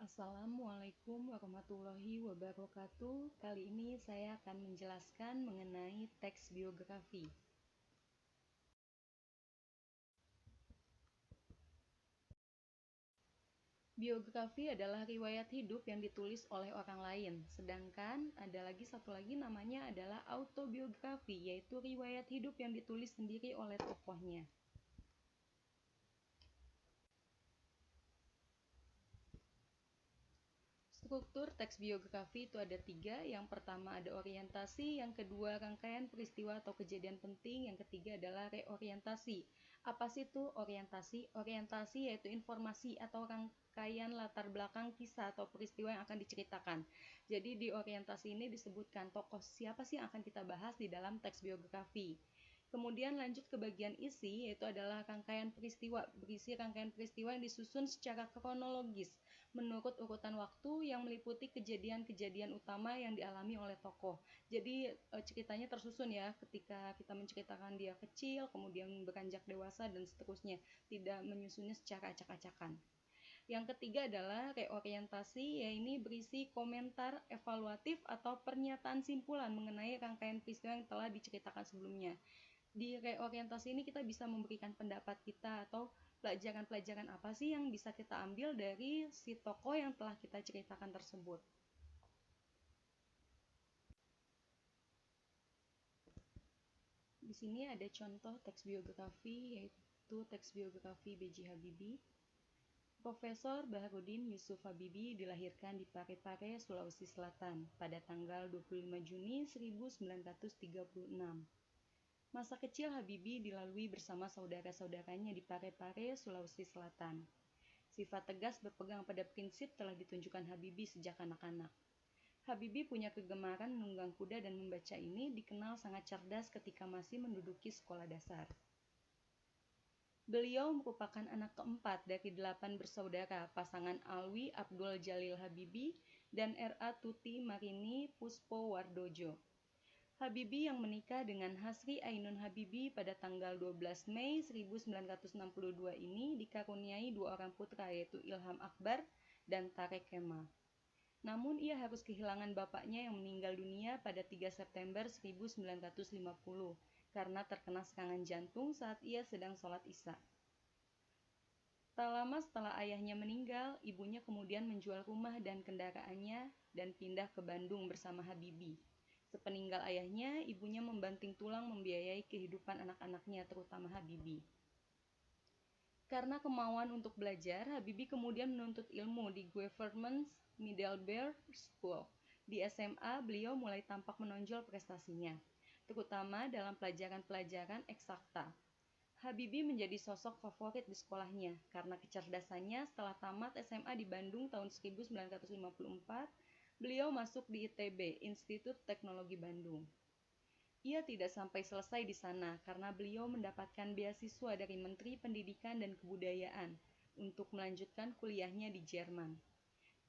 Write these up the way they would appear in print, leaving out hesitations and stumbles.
Assalamualaikum warahmatullahi wabarakatuh. Kali ini saya akan menjelaskan mengenai teks biografi. Biografi adalah riwayat hidup yang ditulis oleh orang lain. Sedangkan ada satu lagi namanya adalah autobiografi, yaitu riwayat hidup yang ditulis sendiri oleh tokohnya. Struktur teks biografi itu ada 3. Yang pertama ada orientasi, yang kedua rangkaian peristiwa atau kejadian penting, yang ketiga adalah reorientasi. Apa sih itu orientasi? Orientasi yaitu informasi atau rangkaian latar belakang kisah atau peristiwa yang akan diceritakan. Jadi di orientasi ini disebutkan tokoh siapa sih yang akan kita bahas di dalam teks biografi. Kemudian lanjut ke bagian isi, yaitu adalah rangkaian peristiwa. Berisi rangkaian peristiwa yang disusun secara kronologis menurut urutan waktu yang meliputi kejadian-kejadian utama yang dialami oleh tokoh. Jadi ceritanya tersusun ya, ketika kita menceritakan dia kecil, kemudian beranjak dewasa dan seterusnya, tidak menyusunnya secara acak-acakan. Yang ketiga adalah reorientasi, yaitu berisi komentar evaluatif atau pernyataan simpulan mengenai rangkaian peristiwa yang telah diceritakan sebelumnya. Di reorientasi ini kita bisa memberikan pendapat kita atau pelajaran-pelajaran apa sih yang bisa kita ambil dari si tokoh yang telah kita ceritakan tersebut. Di sini ada contoh teks biografi, yaitu teks biografi B.J. Habibie. Profesor Baharudin Yusuf Habibie dilahirkan di Parepare, Sulawesi Selatan pada tanggal 25 Juni 1936. Masa kecil Habibie dilalui bersama saudara-saudaranya di Parepare, Sulawesi Selatan. Sifat tegas berpegang pada prinsip telah ditunjukkan Habibie sejak anak-anak. Habibie punya kegemaran menunggang kuda dan membaca ini dikenal sangat cerdas ketika masih menduduki sekolah dasar. Beliau merupakan anak keempat dari 8 bersaudara, pasangan Alwi Abdul Jalil Habibie dan R.A. Tuti Marini Puspowardojo. Habibie yang menikah dengan Hasri Ainun Habibie pada tanggal 12 Mei 1962 ini dikaruniai 2 orang putra, yaitu Ilham Akbar dan Tarek Kemal. Namun ia harus kehilangan bapaknya yang meninggal dunia pada 3 September 1950 karena terkena serangan jantung saat ia sedang sholat Isya. Tak lama setelah ayahnya meninggal, ibunya kemudian menjual rumah dan kendaraannya dan pindah ke Bandung bersama Habibie. Sepeninggal ayahnya, ibunya membanting tulang membiayai kehidupan anak-anaknya, terutama Habibie. Karena kemauan untuk belajar, Habibie kemudian menuntut ilmu di Government Middelburg School. Di SMA, beliau mulai tampak menonjol prestasinya, terutama dalam pelajaran-pelajaran eksakta. Habibie menjadi sosok favorit di sekolahnya karena kecerdasannya. Setelah tamat SMA di Bandung tahun 1954, beliau masuk di ITB, Institut Teknologi Bandung. Ia tidak sampai selesai di sana karena beliau mendapatkan beasiswa dari Menteri Pendidikan dan Kebudayaan untuk melanjutkan kuliahnya di Jerman.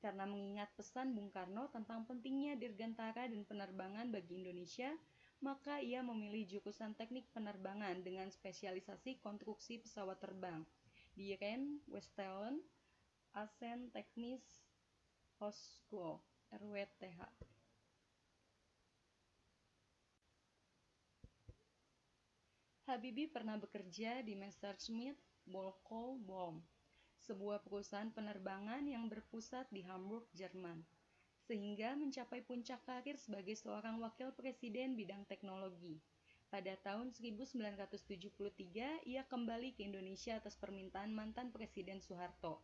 Karena mengingat pesan Bung Karno tentang pentingnya dirgantara dan penerbangan bagi Indonesia, maka ia memilih jurusan teknik penerbangan dengan spesialisasi konstruksi pesawat terbang di Rheinland-Westphalen Assen Technische Hochschule (RWTH). Habibie pernah bekerja di Messerschmitt Bölkow-Blohm, sebuah perusahaan penerbangan yang berpusat di Hamburg, Jerman, sehingga mencapai puncak karir sebagai seorang wakil presiden bidang teknologi. Pada tahun 1973, ia kembali ke Indonesia atas permintaan mantan Presiden Soeharto.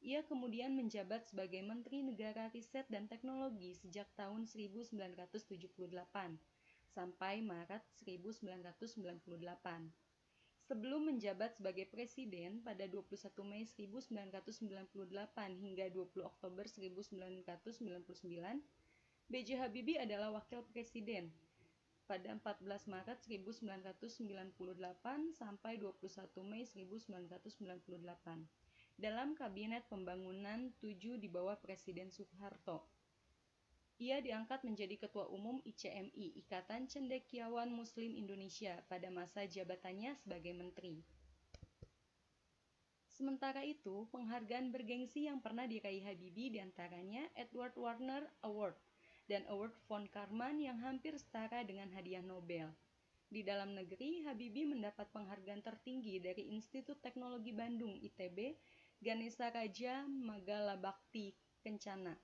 Ia kemudian menjabat sebagai Menteri Negara Riset dan Teknologi sejak tahun 1978 sampai Maret 1998. Sebelum menjabat sebagai presiden pada 21 Mei 1998 hingga 20 Oktober 1999, B.J. Habibie adalah wakil presiden pada 14 Maret 1998 sampai 21 Mei 1998 dalam Kabinet Pembangunan 7 di bawah Presiden Soeharto. Ia diangkat menjadi Ketua Umum ICMI, Ikatan Cendekiawan Muslim Indonesia, pada masa jabatannya sebagai menteri. Sementara itu, penghargaan bergengsi yang pernah diraih Habibie diantaranya Edward Warner Award dan Award von Karman yang hampir setara dengan hadiah Nobel. Di dalam negeri, Habibie mendapat penghargaan tertinggi dari Institut Teknologi Bandung (ITB), Ganesha Raja Magala Bhakti Kencana.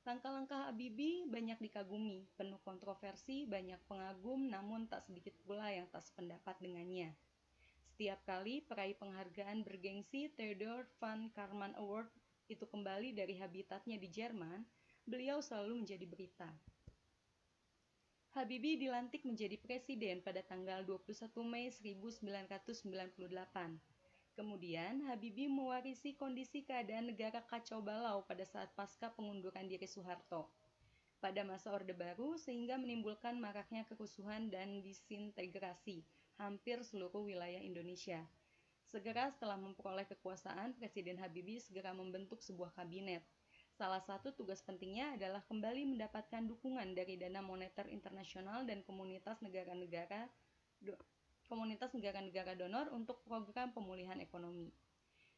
Langkah-langkah Habibie banyak dikagumi, penuh kontroversi, banyak pengagum, namun tak sedikit pula yang tak sependapat dengannya. Setiap kali peraih penghargaan bergengsi Theodor van Karman Award itu kembali dari habitatnya di Jerman, beliau selalu menjadi berita. Habibie dilantik menjadi presiden pada tanggal 21 Mei 1998. Kemudian, Habibie mewarisi kondisi keadaan negara kacau balau pada saat pasca pengunduran diri Soeharto pada masa Orde Baru sehingga menimbulkan maraknya kerusuhan dan disintegrasi hampir seluruh wilayah Indonesia. Segera setelah memperoleh kekuasaan, Presiden Habibie segera membentuk sebuah kabinet. Salah satu tugas pentingnya adalah kembali mendapatkan dukungan dari Dana Moneter Internasional dan komunitas negara-negara donor untuk program pemulihan ekonomi.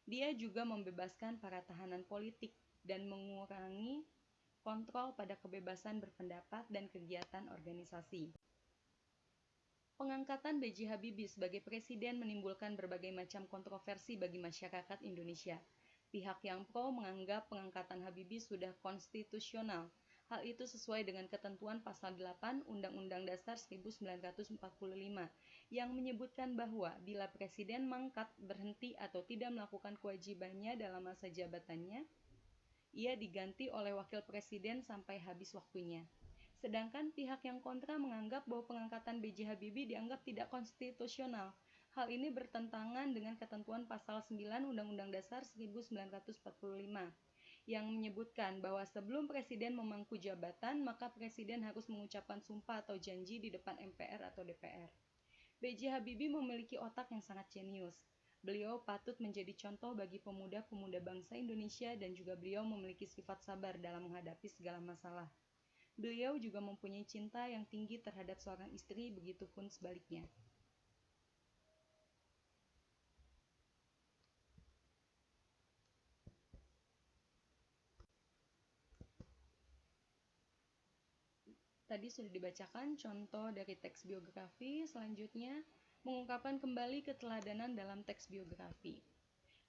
Dia juga membebaskan para tahanan politik dan mengurangi kontrol pada kebebasan berpendapat dan kegiatan organisasi. Pengangkatan B.J. Habibie sebagai presiden menimbulkan berbagai macam kontroversi bagi masyarakat Indonesia. Pihak yang pro menganggap pengangkatan Habibie sudah konstitusional. Hal itu sesuai dengan ketentuan pasal 8 Undang-Undang Dasar 1945 yang menyebutkan bahwa bila presiden mangkat, berhenti atau tidak melakukan kewajibannya dalam masa jabatannya, ia diganti oleh wakil presiden sampai habis waktunya. Sedangkan pihak yang kontra menganggap bahwa pengangkatan B.J. Habibie dianggap tidak konstitusional. Hal ini bertentangan dengan ketentuan pasal 9 Undang-Undang Dasar 1945 yang menyebutkan bahwa sebelum presiden memangku jabatan, maka presiden harus mengucapkan sumpah atau janji di depan MPR atau DPR. B.J. Habibie memiliki otak yang sangat jenius. Beliau patut menjadi contoh bagi pemuda-pemuda bangsa Indonesia dan juga beliau memiliki sifat sabar dalam menghadapi segala masalah. Beliau juga mempunyai cinta yang tinggi terhadap seorang istri, begitupun sebaliknya. Tadi sudah dibacakan contoh dari teks biografi, selanjutnya mengungkapkan kembali keteladanan dalam teks biografi.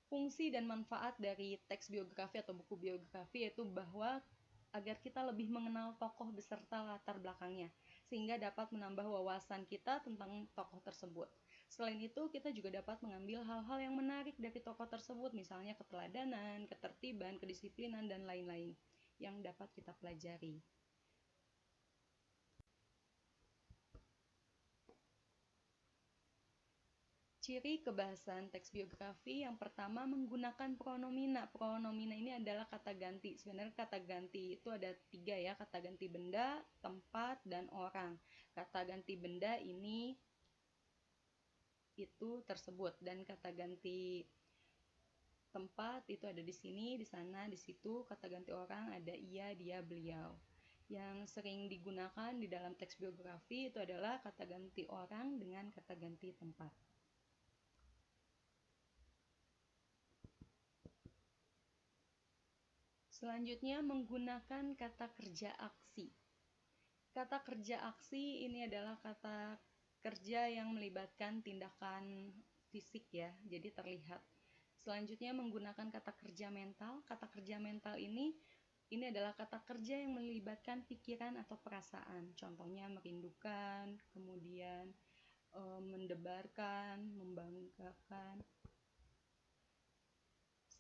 Fungsi dan manfaat dari teks biografi atau buku biografi yaitu bahwa agar kita lebih mengenal tokoh beserta latar belakangnya, sehingga dapat menambah wawasan kita tentang tokoh tersebut. Selain itu, kita juga dapat mengambil hal-hal yang menarik dari tokoh tersebut, misalnya keteladanan, ketertiban, kedisiplinan, dan lain-lain yang dapat kita pelajari. Ciri kebahasan teks biografi yang pertama menggunakan pronomina. Pronomina ini adalah kata ganti. Sebenarnya kata ganti itu ada 3 ya, kata ganti benda, tempat, dan orang. Kata ganti benda ini itu tersebut, dan kata ganti tempat itu ada di sini, di sana, di situ. Kata ganti orang ada ia, dia, beliau. Yang sering digunakan di dalam teks biografi itu adalah kata ganti orang dengan kata ganti tempat. Selanjutnya menggunakan kata kerja aksi. Kata kerja aksi ini adalah kata kerja yang melibatkan tindakan fisik ya, jadi terlihat. Selanjutnya menggunakan kata kerja mental. Kata kerja mental ini adalah kata kerja yang melibatkan pikiran atau perasaan. Contohnya merindukan, kemudian mendebarkan, membanggakan.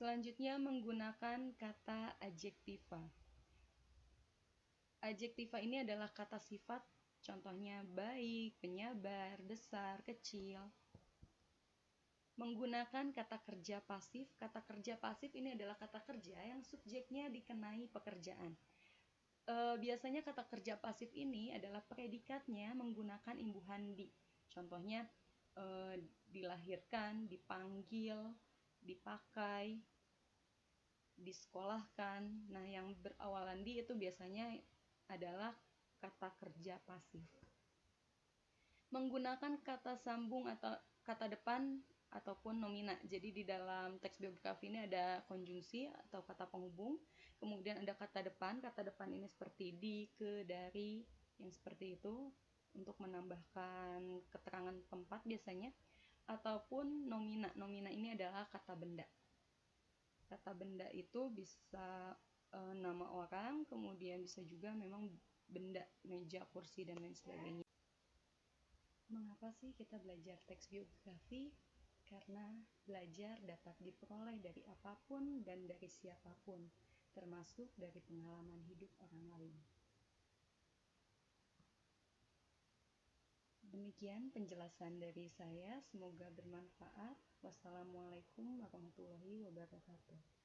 Selanjutnya menggunakan kata adjektiva. Adjektiva ini adalah kata sifat, contohnya baik, penyabar, besar, kecil. Menggunakan kata kerja pasif. Kata kerja pasif ini adalah kata kerja yang subjeknya dikenai pekerjaan. Biasanya kata kerja pasif ini adalah predikatnya menggunakan imbuhan di. Contohnya dilahirkan, dipanggil, dipakai, disekolahkan. Nah, yang berawalan di itu biasanya adalah kata kerja pasif. Menggunakan kata sambung atau kata depan ataupun nomina. Jadi di dalam teks biografi ini ada konjungsi atau kata penghubung, kemudian ada kata depan. Kata depan ini seperti di, ke, dari, yang seperti itu untuk menambahkan keterangan tempat biasanya, ataupun nomina. Nomina ini adalah kata benda. Kata benda itu bisa nama orang, kemudian bisa juga memang benda, meja, kursi, dan lain sebagainya. Mengapa sih kita belajar teks biografi? Karena belajar dapat diperoleh dari apapun dan dari siapapun, termasuk dari pengalaman hidup orang lain. Demikian penjelasan dari saya, semoga bermanfaat. Wassalamualaikum warahmatullahi wabarakatuh.